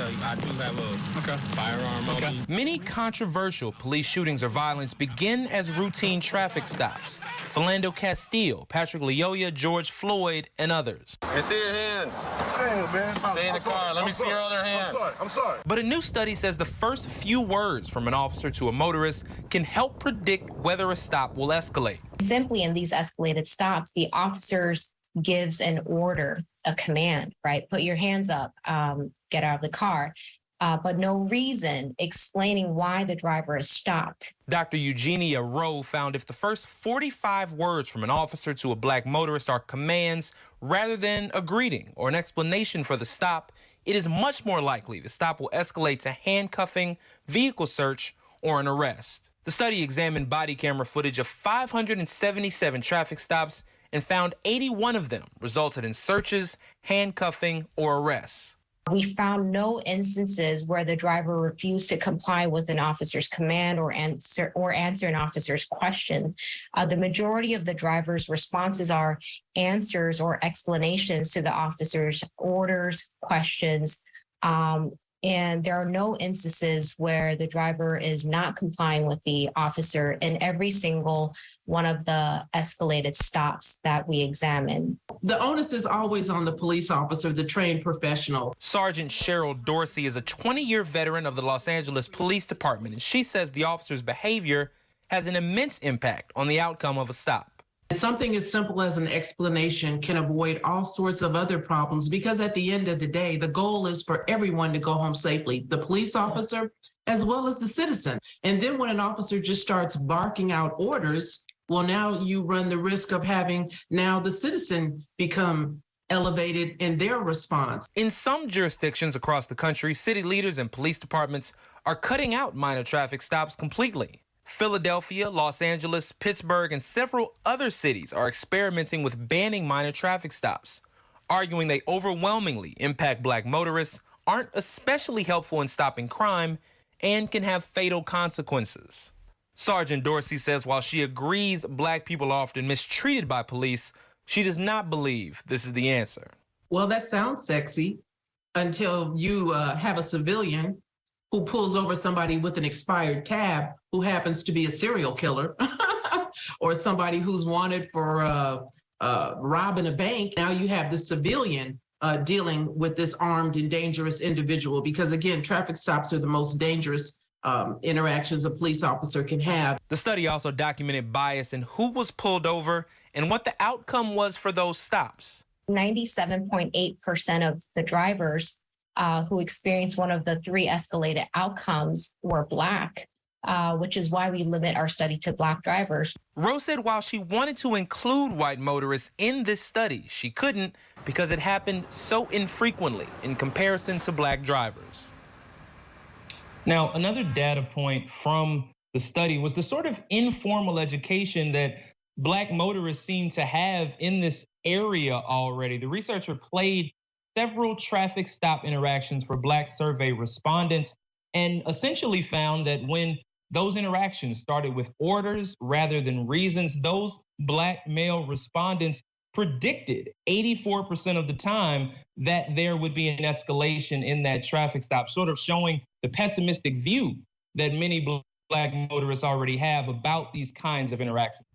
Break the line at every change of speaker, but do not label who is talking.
I do have a firearm on me.
Many controversial police shootings or violence begin as routine traffic stops. Philando Castile, Patrick Lyoya, George Floyd, and others.
Hey, see your hands.
Damn, man.
Stay in the car. Let me see your other hand.
I'm sorry.
But a new study says the first few words from an officer to a motorist can help predict whether a stop will escalate.
Simply in these escalated stops, the officers gives an order, a command, right? Put your hands up, get out of the car, but no reason explaining why the driver is stopped.
Dr. Eugenia Rowe found if the first 45 words from an officer to a black motorist are commands rather than a greeting or an explanation for the stop, it is much more likely the stop will escalate to handcuffing, vehicle search, or an arrest. The study examined body camera footage of 577 traffic stops and found 81 of them resulted in searches, handcuffing, or arrests.
We found no instances where the driver refused to comply with an officer's command or answer an officer's question. The majority of the driver's responses are answers or explanations to the officer's orders, questions, and there are no instances where the driver is not complying with the officer in every single one of the escalated stops that we examine.
The onus is always on the police officer, the trained professional.
Sergeant Cheryl Dorsey is a 20-year veteran of the Los Angeles Police Department, and she says the officer's behavior has an immense impact on the outcome of a stop.
Something as simple as an explanation can avoid all sorts of other problems because at the end of the day, the goal is for everyone to go home safely, the police officer as well as the citizen. And then when an officer just starts barking out orders, well, now you run the risk of having now the citizen become elevated in their response.
In some jurisdictions across the country, city leaders and police departments are cutting out minor traffic stops completely. Philadelphia, Los Angeles, Pittsburgh, and several other cities are experimenting with banning minor traffic stops, arguing they overwhelmingly impact black motorists, aren't especially helpful in stopping crime, and can have fatal consequences. Sergeant Dorsey says while she agrees black people are often mistreated by police, she does not believe this is the answer.
Well, that sounds sexy until you have a civilian who pulls over somebody with an expired tab who happens to be a serial killer or somebody who's wanted for robbing a bank. Now you have the civilian dealing with this armed and dangerous individual because, again, traffic stops are the most dangerous interactions a police officer can have.
The study also documented bias in who was pulled over and what the outcome was for those stops.
97.8% of the drivers who experienced one of the three escalated outcomes were black, which is why we limit our study to black drivers.
Rose said while she wanted to include white motorists in this study, she couldn't because it happened so infrequently in comparison to black drivers. Now, another data point from the study was the sort of informal education that black motorists seem to have in this area already. The researcher played several traffic stop interactions for black survey respondents and essentially found that when those interactions started with orders rather than reasons, those black male respondents predicted 84% of the time that there would be an escalation in that traffic stop, sort of showing the pessimistic view that many black motorists already have about these kinds of interactions.